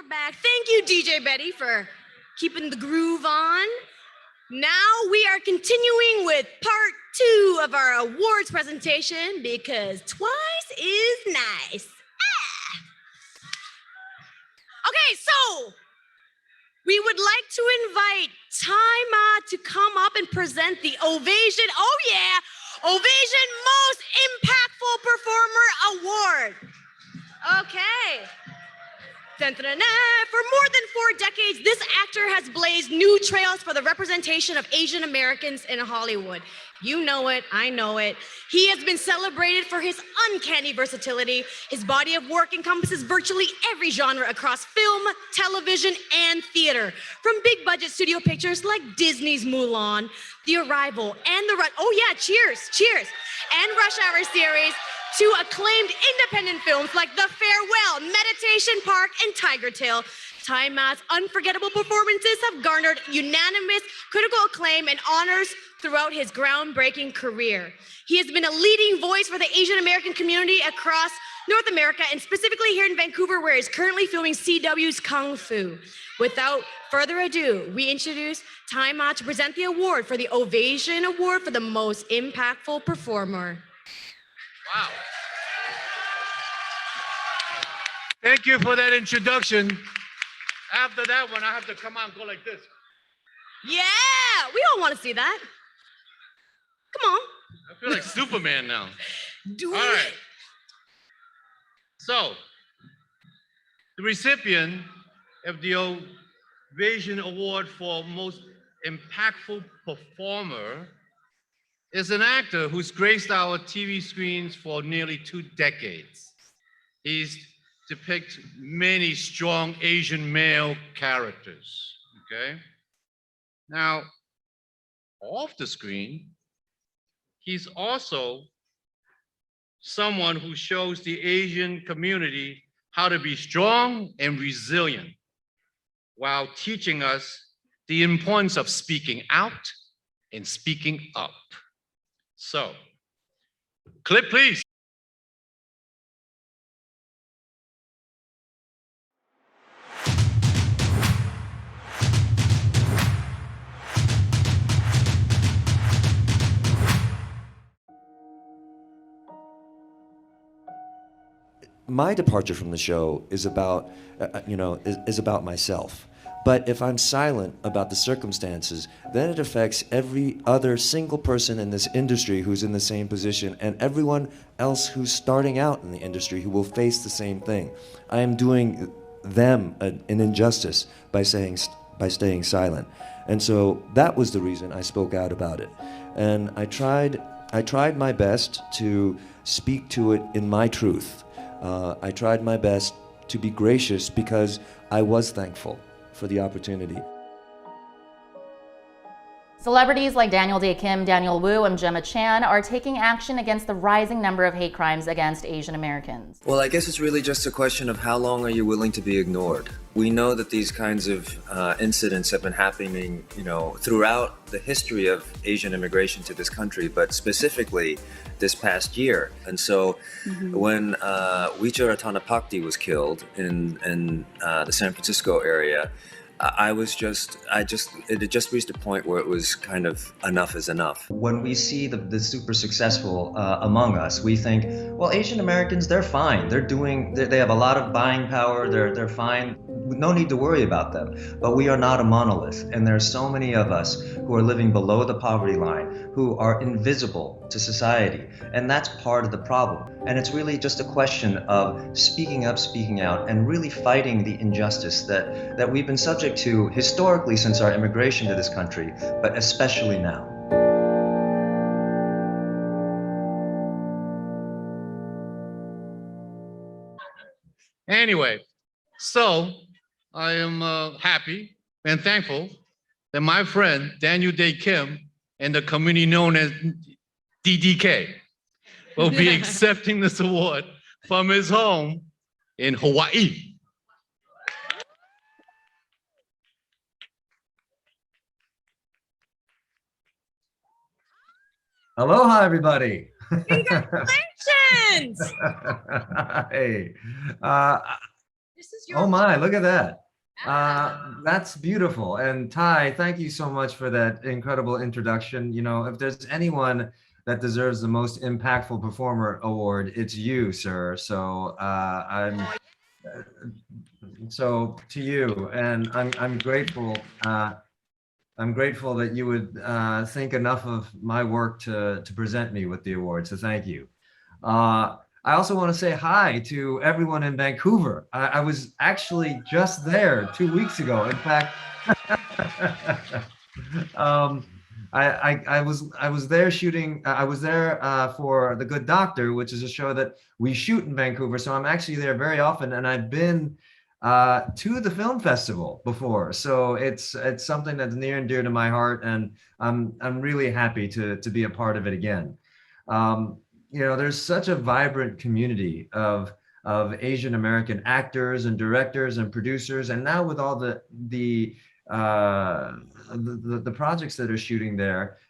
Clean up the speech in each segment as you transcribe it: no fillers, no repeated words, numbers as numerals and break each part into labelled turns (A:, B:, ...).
A: we're back. Thank you, DJ Betty, for keeping the groove on. Now we are continuing with part 2 of our awards presentation because twice is nice. Okay, so we would like to invite Taima to come up and present the OVAsian, OVAsian Most Impactful Performer Award. Okay. Dun, dun, dun, dun. For more than 4 decades, this actor has blazed new trails for the representation of Asian Americans in Hollywood. You know it, I know it. He has been celebrated for his uncanny versatility. His body of work encompasses virtually every genre across film, television, and theater. From big budget studio pictures like Disney's Mulan, The Arrival, and Cheers, and Rush Hour series, to acclaimed independent films like The Farewell, Meditation Park, and Tiger Tail. Taima's unforgettable performances have garnered unanimous critical acclaim and honors throughout his groundbreaking career. He has been a leading voice for the Asian American community across North America, and specifically here in Vancouver, where he's currently filming CW's Kung Fu. Without further ado, we introduce Taima to present the award for the OVAsian Award for the Most Impactful Performer.
B: Wow. Thank you for that introduction. After that one, I have to come out and go like this.
A: Yeah, we all want to see that. Come on.
B: I feel like Superman now.
A: Do
B: all
A: it.
B: Right. So, the recipient of the OVAsian Award for Most Impactful Performer is an actor who's graced our TV screens for nearly 2 decades. He's depicted many strong Asian male characters, okay? Now, off the screen, he's also someone who shows the Asian community how to be strong and resilient while teaching us the importance of speaking out and speaking up. So, clip please.
C: My departure from the show is about, is about myself. But if I'm silent about the circumstances, then it affects every other single person in this industry who's in the same position and everyone else who's starting out in the industry who will face the same thing. I am doing them an injustice by staying silent. And so that was the reason I spoke out about it. And I tried my best to speak to it in my truth. I tried my best to be gracious because I was thankful for the opportunity.
D: Celebrities like Daniel Dae Kim, Daniel Wu, and Gemma Chan are taking action against the rising number of hate crimes against Asian Americans.
E: Well, I guess it's really just a question of how long are you willing to be ignored? We know that these kinds of incidents have been happening, throughout the history of Asian immigration to this country, but specifically this past year. And so when Wicho Ratanapakdee was killed in the San Francisco area, it had just reached a point where it was kind of enough is enough. When we see the super successful among us, we think, well, Asian Americans, they're fine. They have a lot of buying power. They're fine. No need to worry about them. But we are not a monolith. And there are so many of us who are living below the poverty line, who are invisible to society. And that's part of the problem. And it's really just a question of speaking up, speaking out, and really fighting the injustice that we've been subject to historically since our immigration to this country, but especially now.
B: Anyway, so I am happy and thankful that my friend Daniel Dae Kim and the community known as DDK will be accepting this award from his home in Hawaii.
F: Aloha, everybody.
A: Congratulations!
F: Hey,
A: This is your
F: Oh my, look at that.
A: Ah.
F: That's beautiful. And Ty, thank you so much for that incredible introduction. You know, if there's anyone that deserves the most impactful performer award, it's you, sir. So so to you, and I'm grateful. I'm grateful that you would think enough of my work to present me with the award. So thank you. I also want to say hi to everyone in Vancouver. I was actually just there 2 weeks ago. In fact, um, I was there shooting. I was there for The Good Doctor, which is a show that we shoot in Vancouver. So I'm actually there very often, and I've been to the film festival before. So it's something that's near and dear to my heart, and I'm really happy to be a part of it again. Um, you know, there's such a vibrant community of Asian American actors and directors and producers, and now with all the projects that are shooting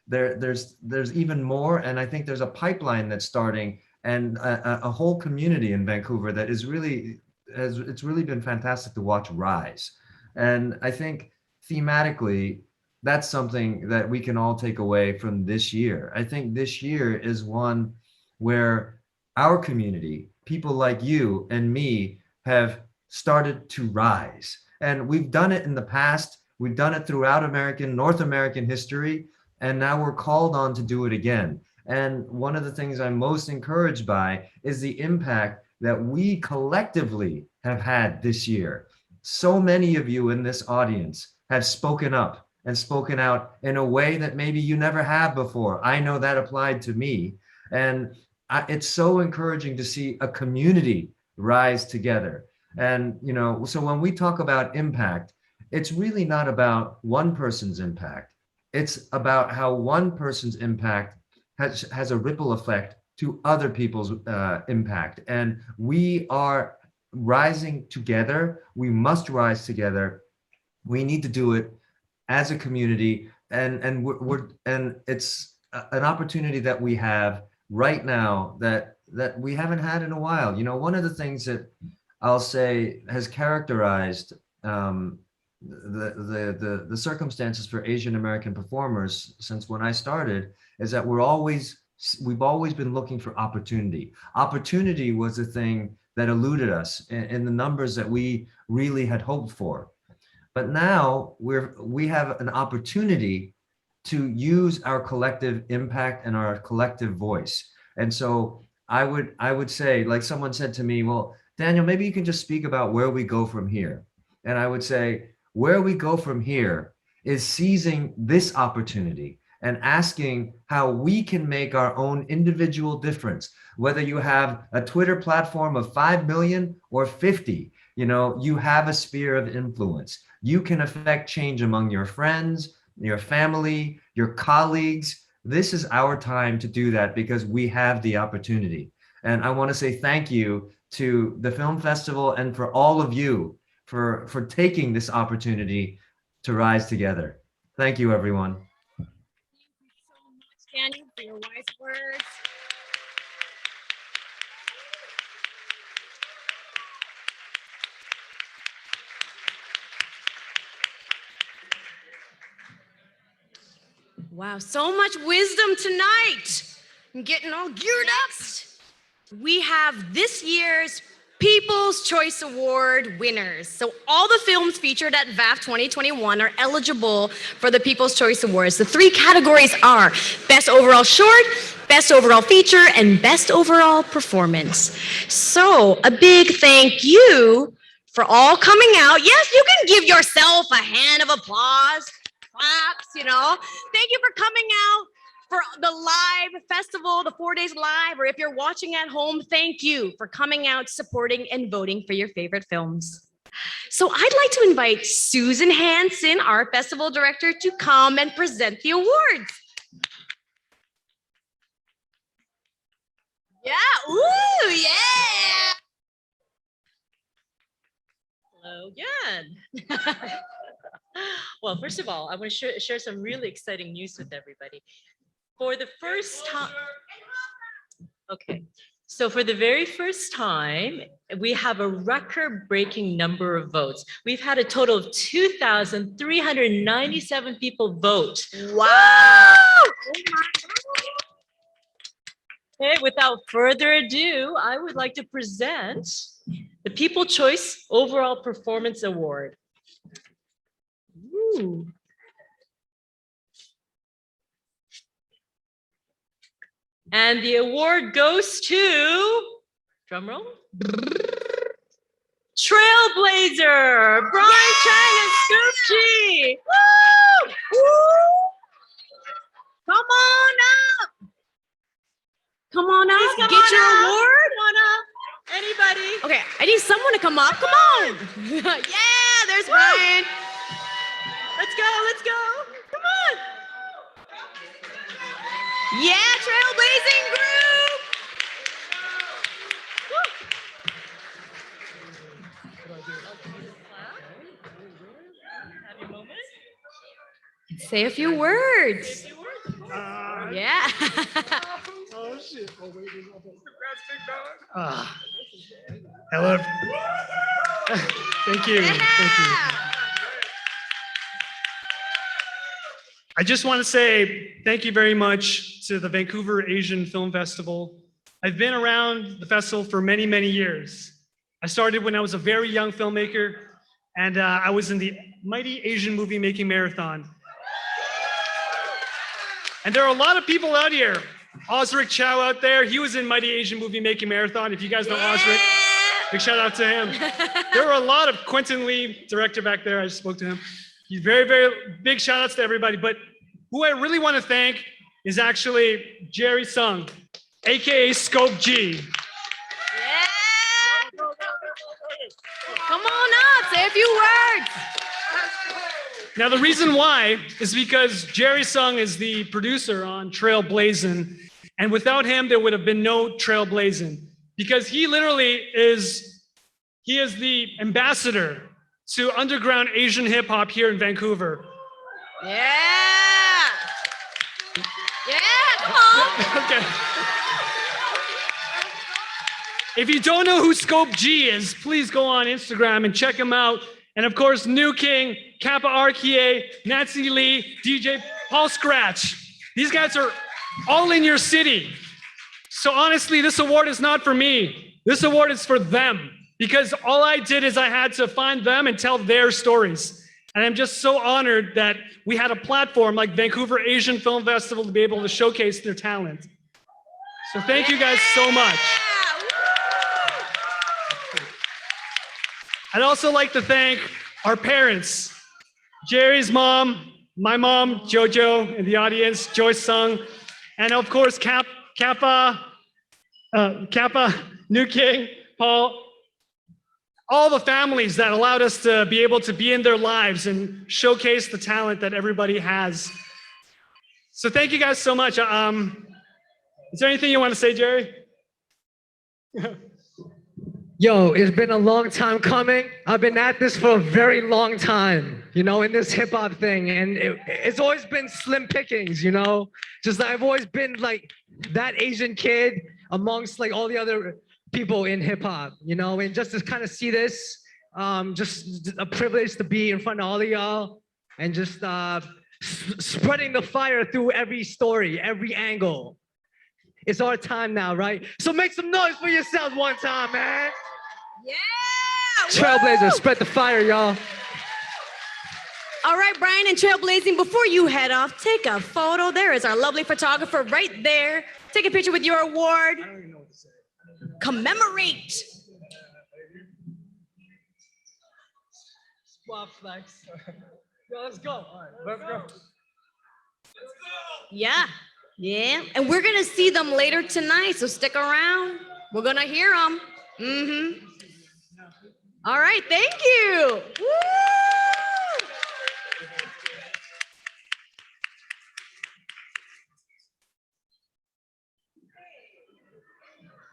F: there's even more, and I think there's a pipeline that's starting, and a whole community in Vancouver that is really it's really been fantastic to watch rise. And I think thematically, that's something that we can all take away from this year. I think this year is one where our community, people like you and me, have started to rise. And we've done it in the past. We've done it throughout North American history, and now we're called on to do it again. And one of the things I'm most encouraged by is the impact that we collectively have had this year. So many of you in this audience have spoken up and spoken out in a way that maybe you never have before. I know that applied to me. And it's so encouraging to see a community rise together. And, you know, so when we talk about impact, it's really not about one person's impact. It's about how one person's impact has a ripple effect to other people's impact. And we are rising together. We must rise together. We need to do it as a community. And it's an opportunity that we have right now that we haven't had in a while. You know, one of the things that I'll say has characterized the circumstances for Asian American performers since when I started is that we've always been looking for opportunity. Opportunity was the thing that eluded us in the numbers that we really had hoped for. But now we have an opportunity to use our collective impact and our collective voice. And so I would say, like someone said to me, well, Daniel, maybe you can just speak about where we go from here. And I would say, where we go from here is seizing this opportunity and asking how we can make our own individual difference. Whether you have a Twitter platform of 5 million or 50, you know, you have a sphere of influence. You can affect change among your friends, your family, your colleagues. This is our time to do that because we have the opportunity. And I want to say thank you to the film festival and for all of you for taking this opportunity to rise together. Thank you, everyone.
A: Thank you so much, Daniel, for your wise words. Wow, so much wisdom tonight. I'm getting all geared up. We have this year's People's Choice Award winners. So all the films featured at VAFF 2021 are eligible for the People's Choice Awards. The three categories are Best Overall Short, Best Overall Feature, and Best Overall Performance. So a big thank you for all coming out. Yes, you can give yourself a hand of applause, claps, you know. Thank you for coming out for the live festival, the 4 days live, or if you're watching at home, thank you for coming out, supporting, and voting for your favorite films. So I'd like to invite Susan Hansen, our festival director, to come and present the awards. Yeah, ooh, yeah.
G: Hello again. Well, first of all, I want to share some really exciting news with everybody. For the first time, okay. So for the very first time, we have a record-breaking number of votes. We've had a total of 2,397 people vote.
A: Wow!
G: Okay, without further ado, I would like to present the People Choice Overall Performance Award. Ooh. And the award goes to, drum roll, Trailblazer, Brian, Chang, and Scoop G.
A: Woo! Woo! Come on up. Come on up.
G: Please come
A: Get
G: on
A: your
G: up.
A: award.
G: Come on up. Anybody?
A: Okay, I need someone to come up. Come on. Yeah, there's Brian.
G: Let's go, let's go. Come on.
A: Yeah, Trailblazing group.
G: Have your moment.
A: Say a few words. Yeah.
H: Oh shit. Hello. Thank you. Thank you. I just want to say thank you very much to the Vancouver Asian Film Festival. I've been around the festival for many, many years. I started when I was a very young filmmaker, and I was in the Mighty Asian Movie Making Marathon. And there are a lot of people out here. Osric Chow out there, he was in Mighty Asian Movie Making Marathon. If you guys know Osric, big shout out to him. There were a lot of Quentin Lee, director back there. I just spoke to him. He's very, very big shout outs to everybody. But who I really want to thank is actually Jerry Sung, AKA Scope G.
A: Yeah. Come on up. Say a few words.
H: Now, the reason why is because Jerry Sung is the producer on TRAILBLAZN, and without him, there would have been no TRAILBLAZN, because he literally is the ambassador to underground Asian hip hop here in Vancouver.
A: Yeah. Yeah, come on.
H: Okay. If you don't know who Scope G is, please go on Instagram and check him out. And of course, New King, Kappa RKA, Nancy Lee, DJ Paul Scratch. These guys are all in your city. So honestly, this award is not for me. This award is for them, because all I did is I had to find them and tell their stories. And I'm just so honored that we had a platform like Vancouver Asian Film Festival to be able to showcase their talent. So thank you guys so much. I'd also like to thank our parents, Jerry's mom, my mom, Jojo, in the audience, Joyce Sung, and of course, Kappa, New King, Paul, all the families that allowed us to be able to be in their lives and showcase the talent that everybody has. So thank you guys so much. Is there anything you want to say, Jerry?
I: Yo, it's been a long time coming. I've been at this for a very long time, you know, in this hip hop thing. And it's always been slim pickings, you know? Just I've always been like that Asian kid amongst like all the other people in hip hop, you know? And just to kind of see this, just a privilege to be in front of all of y'all and just spreading the fire through every story, every angle. It's our time now, right? So make some noise for yourselves one time, man.
A: Yeah.
I: Trailblazer, spread the fire, y'all.
A: All right, Brian and Trailblazing, before you head off, take a photo. There is our lovely photographer right there. Take a picture with your award.
H: I don't even know what to say.
A: Commemorate.
I: Swap flex. Yo, let's go. All right, let's go.
A: Yeah. Yeah. And we're going to see them later tonight, so stick around. We're going to hear them. Mm-hmm. All right, thank you. Woo!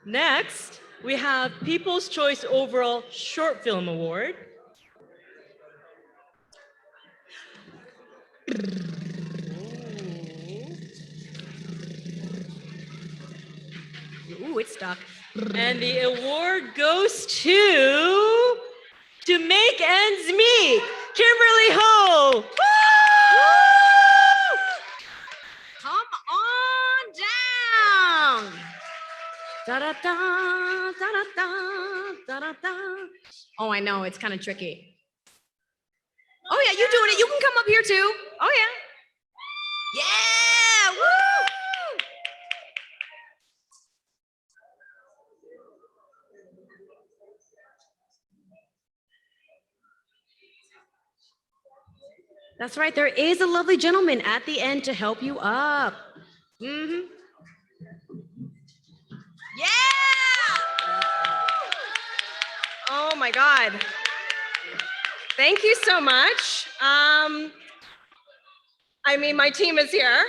G: Next, we have People's Choice Overall Short Film Award.
A: Ooh, it's stuck.
G: And the award goes to Make Ends Meet, Kimberly Ho. Woo!
A: Come on down. Da-da-da, da-da-da, da-da-da. Oh, I know, it's kind of tricky. Oh yeah, you doing it. You can come up here too. Oh yeah. Yeah, woo! That's right, there is a lovely gentleman at the end to help you up. Mm-hmm. Yeah! Oh my God. Thank you so much. I mean, my team is here.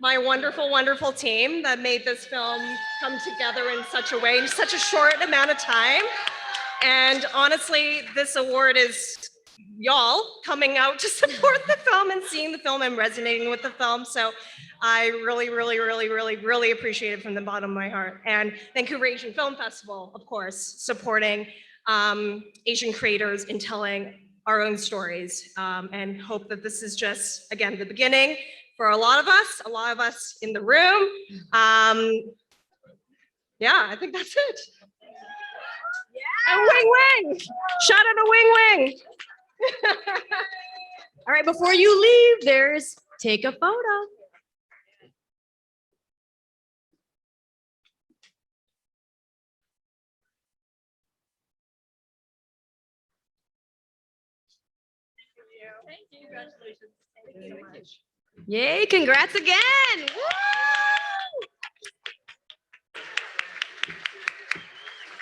A: My wonderful, wonderful team that made this film come together in such a way, in such a short amount of time. And honestly, this award is y'all coming out to support the film and seeing the film and resonating with the film. So I really, really, really, really, really appreciate it from the bottom of my heart. And Vancouver Asian Film Festival, of course, supporting Asian creators in telling our own stories, and hope that this is just, again, the beginning for a lot of us in the room. Yeah, I think that's it. Yeah. And wing wing, shout out to wing wing. All right, before you leave, there's take a photo.
G: Thank you. Congratulations. Thank you so much.
A: Yay, congrats again. Woo!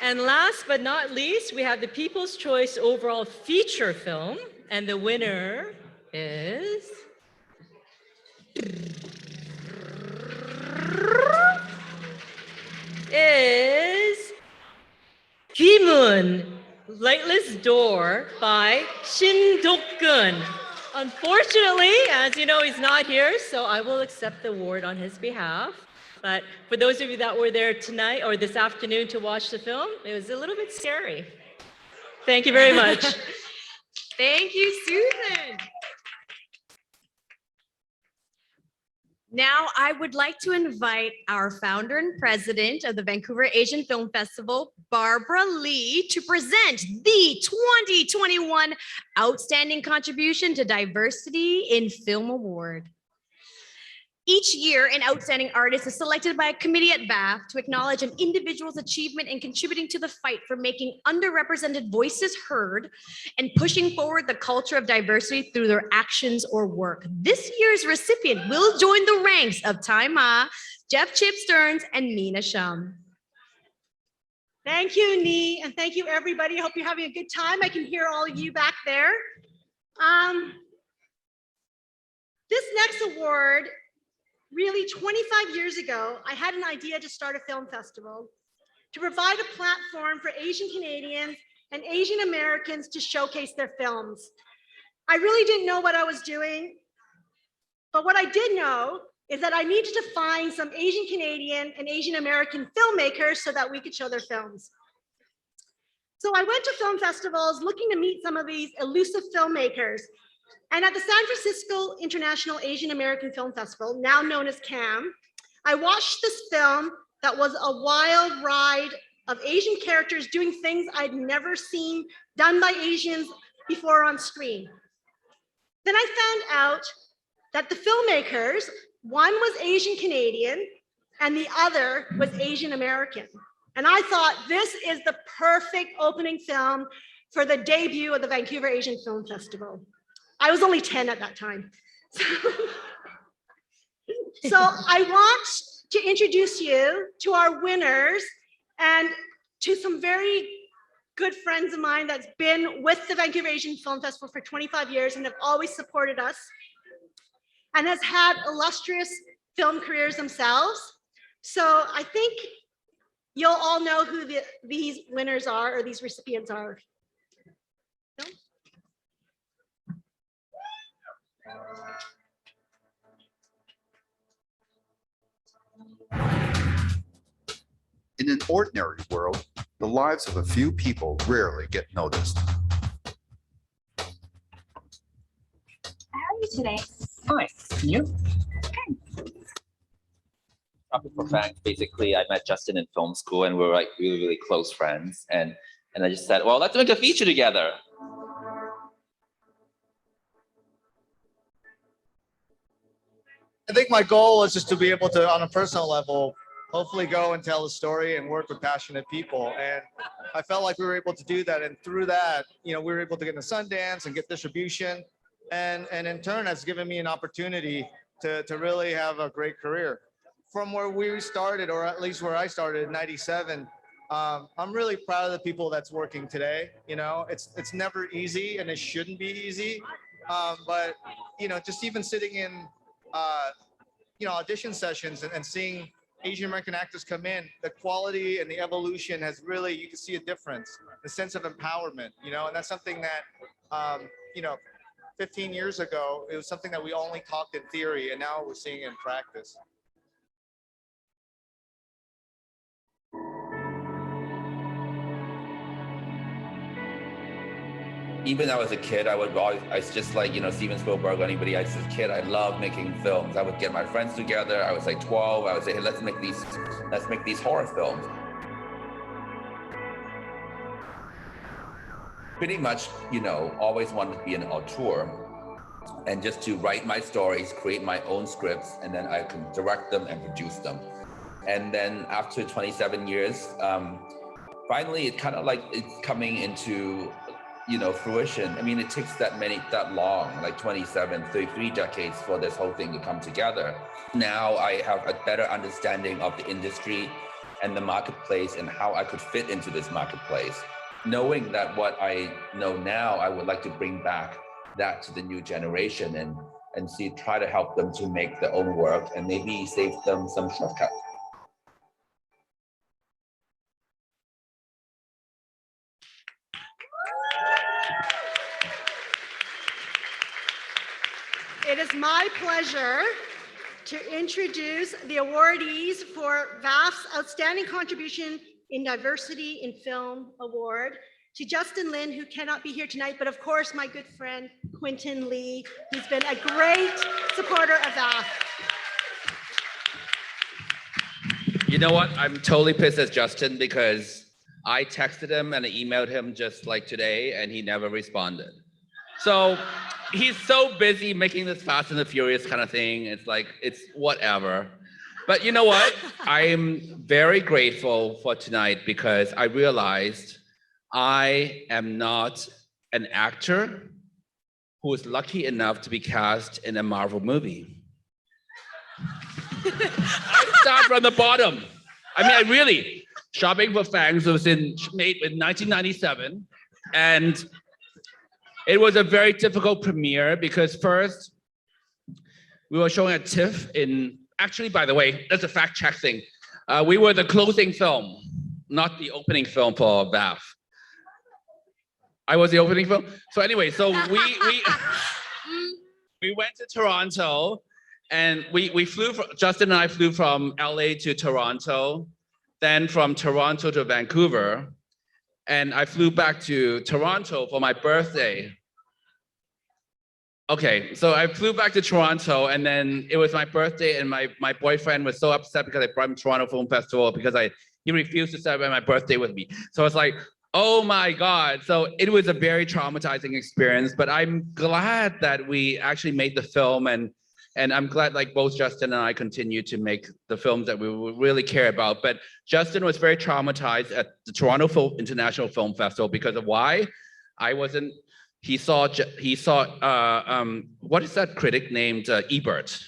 G: And last but not least, we have the People's Choice Overall Feature Film, and the winner is Guimoon, Lightless Door by Shin Dok-gun. Unfortunately, as you know, he's not here, so I will accept the award on his behalf. But for those of you that were there tonight or this afternoon to watch the film, it was a little bit scary. Thank you very much.
A: Thank you, Susan. Now, I would like to invite our founder and president of the Vancouver Asian Film Festival, Barbara Lee, to present the 2021 Outstanding Contribution to Diversity in Film Award. Each year, an outstanding artist is selected by a committee at VAFF to acknowledge an individual's achievement in contributing to the fight for making underrepresented voices heard and pushing forward the culture of diversity through their actions or work. This year's recipient will join the ranks of Tai Ma, Jeff Chip Stearns, and Mina Shum.
J: Thank you, Nee, and thank you, everybody. I hope you're having a good time. I can hear all of you back there. This next award, really 25 years ago, I had an idea to start a film festival to provide a platform for Asian Canadians and Asian Americans to showcase their films. I really didn't know what I was doing, but what I did know is that I needed to find some Asian Canadian and Asian American filmmakers so that we could show their films. So I went to film festivals looking to meet some of these elusive filmmakers. And at the San Francisco International Asian American Film Festival, now known as CAM, I watched this film that was a wild ride of Asian characters doing things I'd never seen done by Asians before on screen. Then I found out that the filmmakers, one was Asian Canadian and the other was Asian American. And I thought this is the perfect opening film for the debut of the Vancouver Asian Film Festival. I was only 10 at that time. So I want to introduce you to our winners and to some very good friends of mine that's been with the Vancouver Asian Film Festival for 25 years and have always supported us and has had illustrious film careers themselves. So I think you'll all know who these winners are or these recipients are. No?
K: In an ordinary world, the lives of a few people rarely get noticed.
L: How are you today? Fine. You?
M: Shopping for Fans. Basically, I met Justin in film school, and we were like really, really close friends. And I just said, well, let's make a feature together.
N: I think my goal is just to be able to, on a personal level, hopefully go and tell a story and work with passionate people. And I felt like we were able to do that. And through that, you know, we were able to get into Sundance and get distribution. And in turn, has given me an opportunity to really have a great career. From where we started, or at least where I started in '97, I'm really proud of the people that's working today. You know, it's never easy, and it shouldn't be easy. But you know, just even sitting in you know, audition sessions and seeing Asian American actors come in, the quality and the evolution has really, you can see a difference, the sense of empowerment. You know, and that's something that you know, 15 years ago, it was something that we only talked in theory, and now we're seeing it in practice.
M: Even when I was a kid, I was just like, you know, Steven Spielberg or anybody else as a kid, I loved making films. I would get my friends together. I was like 12. I would say, hey, let's make these horror films. Pretty much, you know, always wanted to be an auteur and just to write my stories, create my own scripts, and then I can direct them and produce them. And then after 27 years, finally, it kind of like it's coming into, you know, fruition. I mean, it takes that long, like 27, 33 decades for this whole thing to come together. Now I have a better understanding of the industry and the marketplace and how I could fit into this marketplace. Knowing that what I know now, I would like to bring back that to the new generation and try to help them to make their own work and maybe save them some shortcuts.
J: It is my pleasure to introduce the awardees for VAFF's Outstanding Contribution in Diversity in Film Award to Justin Lin, who cannot be here tonight, but of course my good friend Quentin Lee, who's been a great supporter of VAFF.
M: You know what? I'm totally pissed at Justin because I texted him and I emailed him just like today and he never responded. So he's so busy making this Fast and the Furious kind of thing. It's like, it's whatever. But you know what? I'm very grateful for tonight because I realized I am not an actor who is lucky enough to be cast in a Marvel movie. I start from the bottom. I mean, I really, Shopping for Fangs was made in 1997. And it was a very difficult premiere because first, we were showing at TIFF in, actually, by the way, that's a fact check thing. We were the closing film, not the opening film for VAFF. I was the opening film. So anyway, so we went to Toronto and we flew, Justin and I flew from LA to Toronto, then from Toronto to Vancouver. And I flew back to Toronto for my birthday. Okay, so I flew back to Toronto and then it was my birthday and my boyfriend was so upset because I brought him to Toronto Film Festival because he refused to celebrate my birthday with me. So I was like, oh my God. So it was a very traumatizing experience, but I'm glad that we actually made the film and I'm glad like both Justin and I continue to make the films that we really care about. But Justin was very traumatized at the Toronto International Film Festival because of why? He saw what is that critic named Ebert?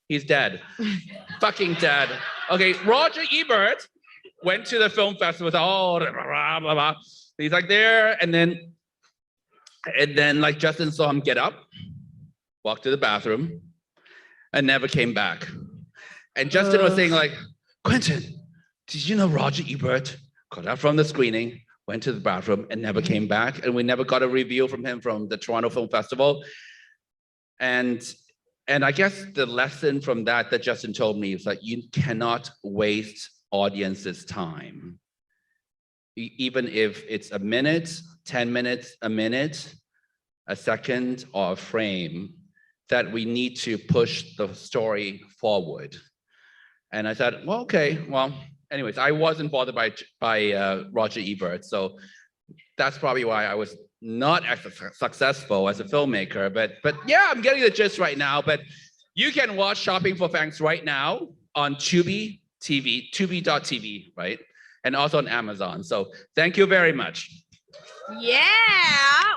M: He's dead, fucking dead. Okay, Roger Ebert went to the film festival, blah, blah, blah, blah. He's like there, and then like Justin saw him get up, walk to the bathroom, and never came back. And Justin was saying like, Quentin, did you know Roger Ebert got up from the screening, went to the bathroom, and never came back? And we never got a review from him from the Toronto Film Festival. And I guess the lesson from that Justin told me is that you cannot waste
O: audience's time. Even if it's a minute, 10 minutes, a minute, a second, or a frame, that we need to push the story forward. And I thought, well, okay, well, anyways, I wasn't bothered by Roger Ebert, so that's probably why I was not as successful as a filmmaker. But yeah, I'm getting the gist right now. But you can watch Shopping for Fangs right now on Tubi TV, Tubi.tv, right? And also on Amazon. So thank you very much.
A: Yeah.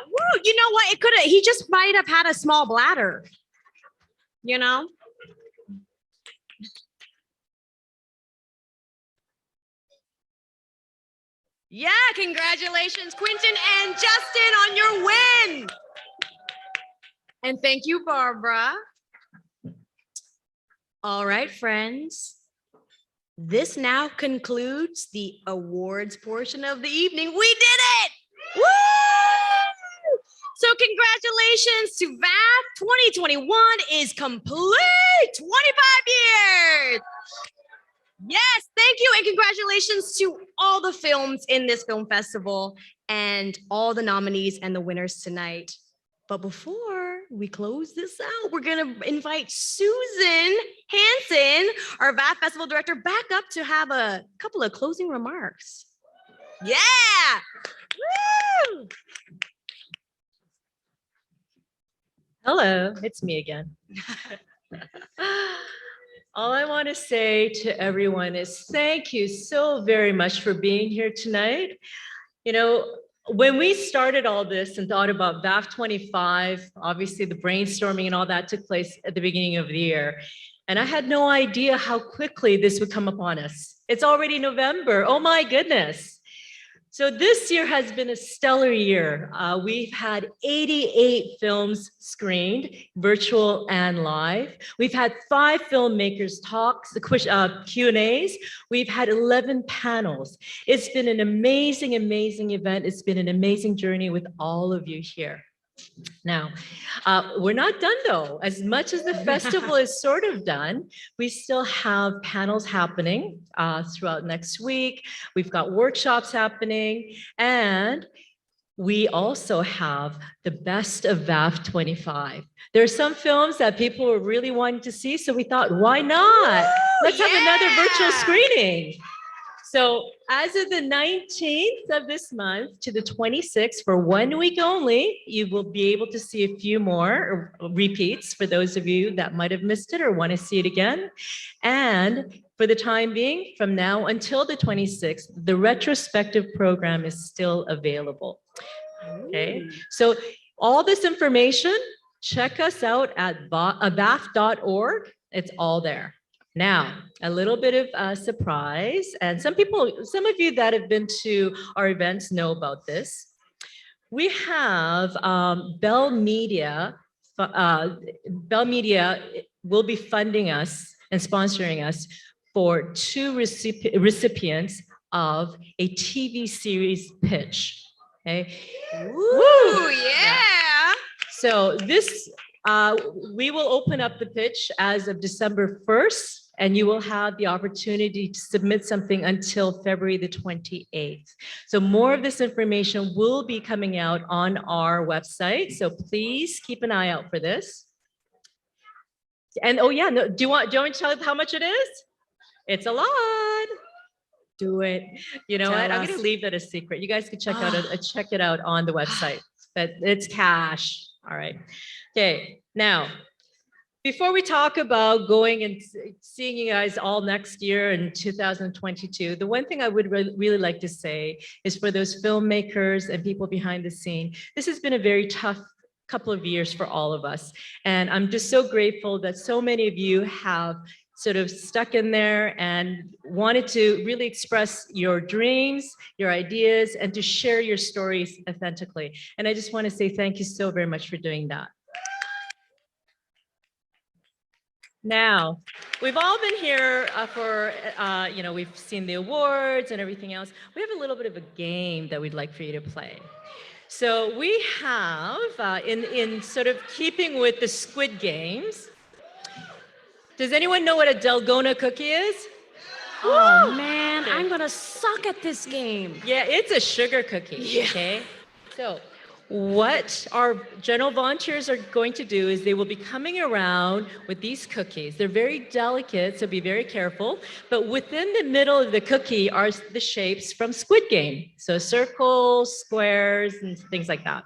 A: Woo, you know what? He just might have had a small bladder. You know? Yeah, congratulations, Quentin and Justin, on your win. And thank you, Barbara. All right, friends. This now concludes the awards portion of the evening. We did it! Woo! So congratulations to VAFF 2021 is complete, 25 years. Yes, thank you, and congratulations to all the films in this film festival and all the nominees and the winners tonight. But before we close this out, we're gonna invite Susan Hansen, our VAFF Festival Director, back up to have a couple of closing remarks. Yeah! Woo!
G: Hello, it's me again. All I want to say to everyone is thank you so very much for being here tonight. You know, when we started all this and thought about VAFF 25, obviously the brainstorming and all that took place at the beginning of the year. And I had no idea how quickly this would come upon us. It's already November. Oh my goodness. So this year has been a stellar year. We've had 88 films screened, virtual and live. We've had 5 filmmakers talks, Q&As. We've had 11 panels. It's been an amazing, amazing event. It's been an amazing journey with all of you here. Now, we're not done though. As much as the festival is sort of done, we still have panels happening throughout next week. We've got workshops happening, and we also have the best of VAFF 25. There are some films that people were really wanting to see, so we thought, why not? Let's have another virtual screening. So as of the 19th of this month to the 26th, for 1 week only, you will be able to see a few more repeats for those of you that might have missed it or want to see it again. And for the time being, from now until the 26th, the retrospective program is still available. Okay, so all this information, check us out at VAFF.org. It's all there. Now, a little bit of a surprise, and some of you that have been to our events know about this. We have Bell Media. Bell Media will be funding us and sponsoring us for 2 recipients of a TV series pitch. Okay.
A: Woo, yeah.
G: So this, we will open up the pitch as of December 1st. And you will have the opportunity to submit something until February the 28th. So more of this information will be coming out on our website. So please keep an eye out for this. And oh yeah, no, do you want me to tell you how much it is? It's a lot. Do it. You know what? I'm going to leave that a secret. You guys can check it out on the website. But it's cash. All right. Okay. Now, before we talk about going and seeing you guys all next year in 2022, the one thing I would really like to say is for those filmmakers and people behind the scene, this has been a very tough couple of years for all of us. And I'm just so grateful that so many of you have sort of stuck in there and wanted to really express your dreams, your ideas, and to share your stories authentically. And I just want to say thank you so very much for doing that. Now, we've all been here for, you know, we've seen the awards and everything else. We have a little bit of a game that we'd like for you to play. So we have, in sort of keeping with the Squid Games, does anyone know what a Dalgona cookie is?
A: Oh man, I'm gonna suck at this game.
G: Yeah, it's a sugar cookie.
A: Yeah.
G: Okay. So, what our general volunteers are going to do is they will be coming around with these cookies. They're very delicate, so be very careful. But within the middle of the cookie are the shapes from Squid Game. So circles, squares, and things like that.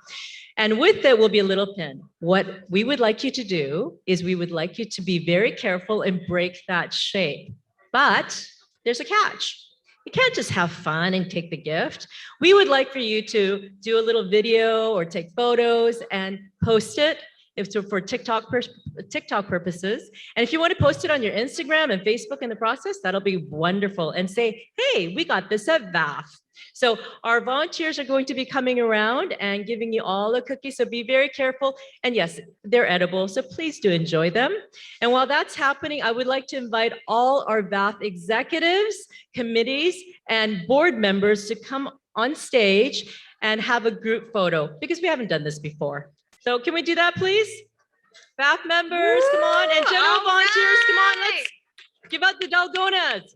G: And with it will be a little pin. What we would like you to do is we would like you to be very careful and break that shape. But there's a catch. You can't just have fun and take the gift. We would like for you to do a little video or take photos and post it if so for TikTok purposes. And if you want to post it on your Instagram and Facebook in the process, that'll be wonderful. And say, hey, we got this at VAFF. So our volunteers are going to be coming around and giving you all a cookie. So be very careful. And yes, they're edible. So please do enjoy them. And while that's happening, I would like to invite all our VAFF executives, committees, and board members to come on stage and have a group photo because we haven't done this before. So can we do that, please? VAFF members, come on. And general volunteers, come on. Let's give out the dalgonas.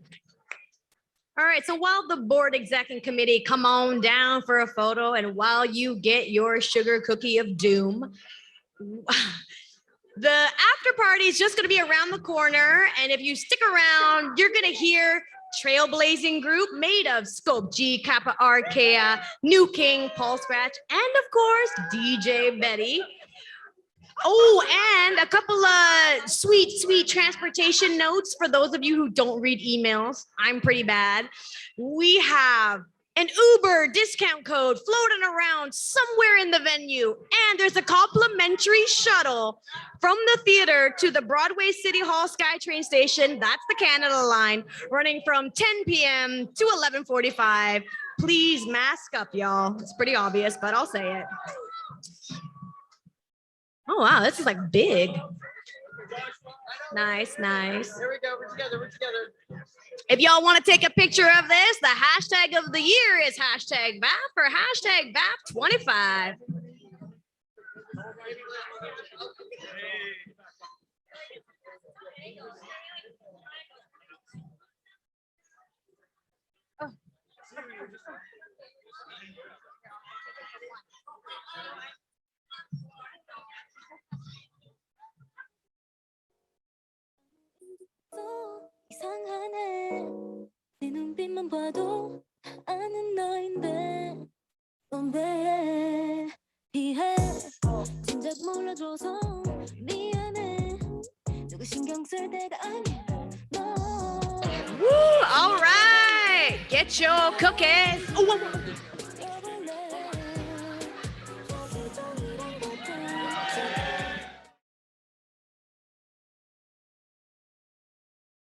A: All right, so while the board exec and committee come on down for a photo and while you get your sugar cookie of doom, the after party is just gonna be around the corner. And if you stick around, you're gonna hear Trailblazing group made of Scope G, Kappa Arkea, New King, Paul Scratch, and of course, DJ Betty. Oh, and a couple of sweet transportation notes for those of you who don't read emails. I'm pretty bad. We have an Uber discount code floating around somewhere in the venue. And there's a complimentary shuttle from the theater to the Broadway City Hall SkyTrain station. That's the Canada line, running from 10 p.m. to 11:45. Please mask up, y'all. It's pretty obvious, but I'll say it. Oh, wow, this is like big. Nice.
N: Here we go, we're together.
A: If y'all want to take a picture of this, the hashtag of the year is hashtag VAFF or hashtag VAFF2021.
P: 이상하네 네 눈빛만 봐도 아는 너인데 넌 왜 피해 진작 몰라줘서 미안해 누구 신경 쓸 때가 아니야 너
A: Woo! All right, get your cookies. Oh,